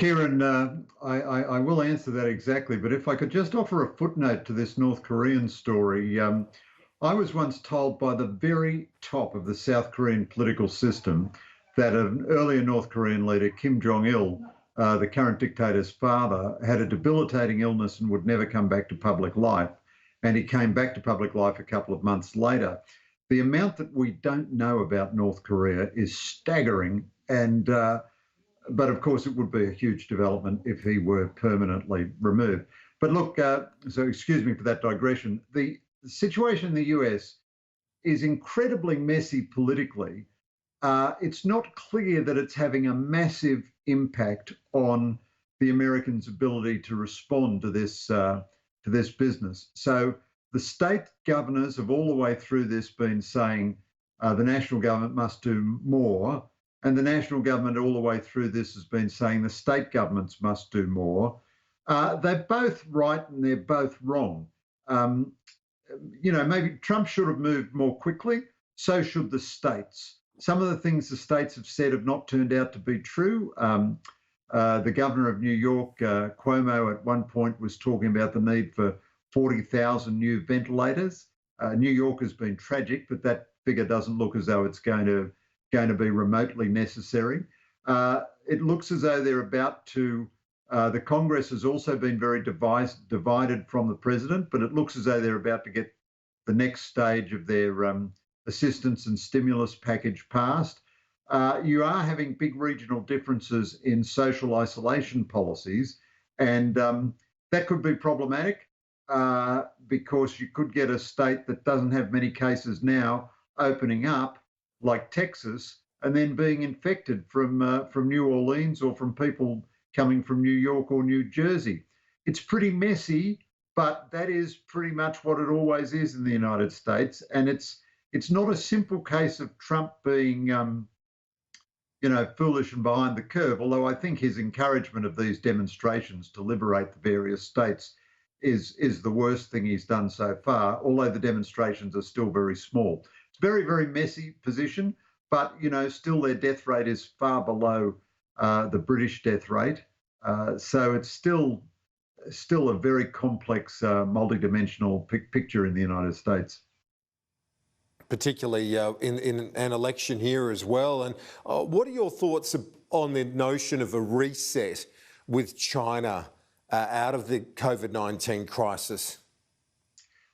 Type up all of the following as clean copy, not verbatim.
Kieran, I will answer that exactly, but if I could just offer a footnote to this North Korean story. I was once told by the very top of the South Korean political system that an earlier North Korean leader, Kim Jong-il, the current dictator's father, had a debilitating illness and would never come back to public life. And he came back to public life a couple of months later. The amount that we don't know about North Korea is staggering. But of course, it would be a huge development if he were permanently removed. But look, so excuse me for that digression. The situation in the US is incredibly messy politically. It's not clear that it's having a massive impact on the Americans' ability to respond to this business. So the state governors have all the way through this been saying the national government must do more. And the national government all the way through this has been saying the state governments must do more. They're both right and they're both wrong. Maybe Trump should have moved more quickly. So should the states. Some of the things the states have said have not turned out to be true. The governor of New York, Cuomo, at one point was talking about the need for 40,000 new ventilators. New York has been tragic, but that figure doesn't look as though it's going to be remotely necessary. It looks as though they're about to, the Congress has also been very divided from the president, but it looks as though they're about to get the next stage of their assistance and stimulus package passed. You are having big regional differences in social isolation policies, and that could be problematic because you could get a state that doesn't have many cases now opening up, like Texas, and then being infected from New Orleans or from people coming from New York or New Jersey. It's pretty messy, but that is pretty much what it always is in the United States. And it's not a simple case of Trump being, foolish and behind the curve. Although I think his encouragement of these demonstrations to liberate the various states is the worst thing he's done so far. Although the demonstrations are still very small. Very, very messy position, but still their death rate is far below the British death rate. So it's still a very complex, multidimensional picture in the United States. Particularly in an election here as well. And what are your thoughts on the notion of a reset with China out of the COVID-19 crisis?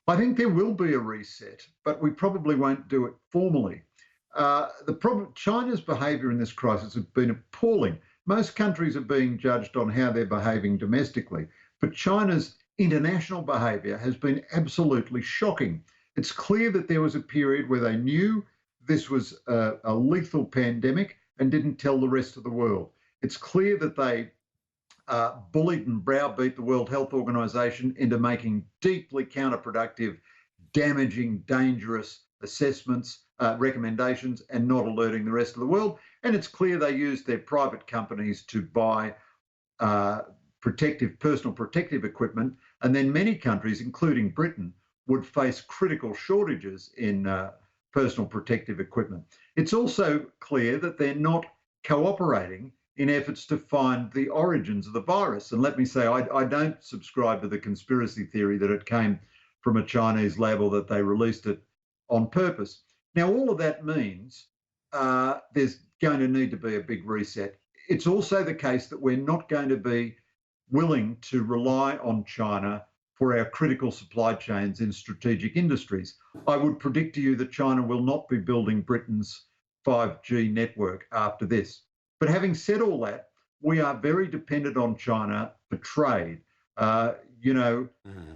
I think there will be a reset, but we probably won't do it formally. China's behaviour in this crisis has been appalling. Most countries are being judged on how they're behaving domestically, but China's international behaviour has been absolutely shocking. It's clear that there was a period where they knew this was a lethal pandemic and didn't tell the rest of the world. It's clear that they bullied and browbeat the World Health Organization into making deeply counterproductive, damaging, dangerous assessments, recommendations, and not alerting the rest of the world. And it's clear they used their private companies to buy personal protective equipment. And then many countries, including Britain, would face critical shortages in personal protective equipment. It's also clear that they're not cooperating in efforts to find the origins of the virus. And let me say, I don't subscribe to the conspiracy theory that it came from a Chinese lab or that they released it on purpose. Now, all of that means there's going to need to be a big reset. It's also the case that we're not going to be willing to rely on China for our critical supply chains in strategic industries. I would predict to you that China will not be building Britain's 5G network after this. But having said all that, we are very dependent on China for trade.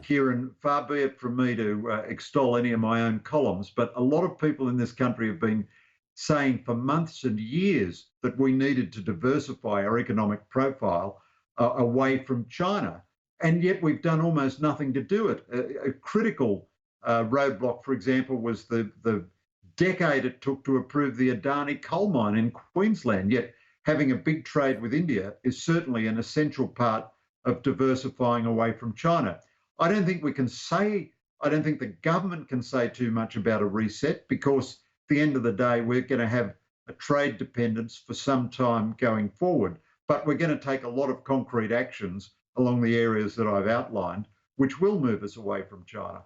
Kieran, far be it from me to extol any of my own columns, but a lot of people in this country have been saying for months and years that we needed to diversify our economic profile away from China. And yet we've done almost nothing to do it. A critical roadblock, for example, was the decade it took to approve the Adani coal mine in Queensland. Yet having a big trade with India is certainly an essential part of diversifying away from China. I don't think the government can say too much about a reset because at the end of the day, we're going to have a trade dependence for some time going forward. But we're going to take a lot of concrete actions along the areas that I've outlined, which will move us away from China.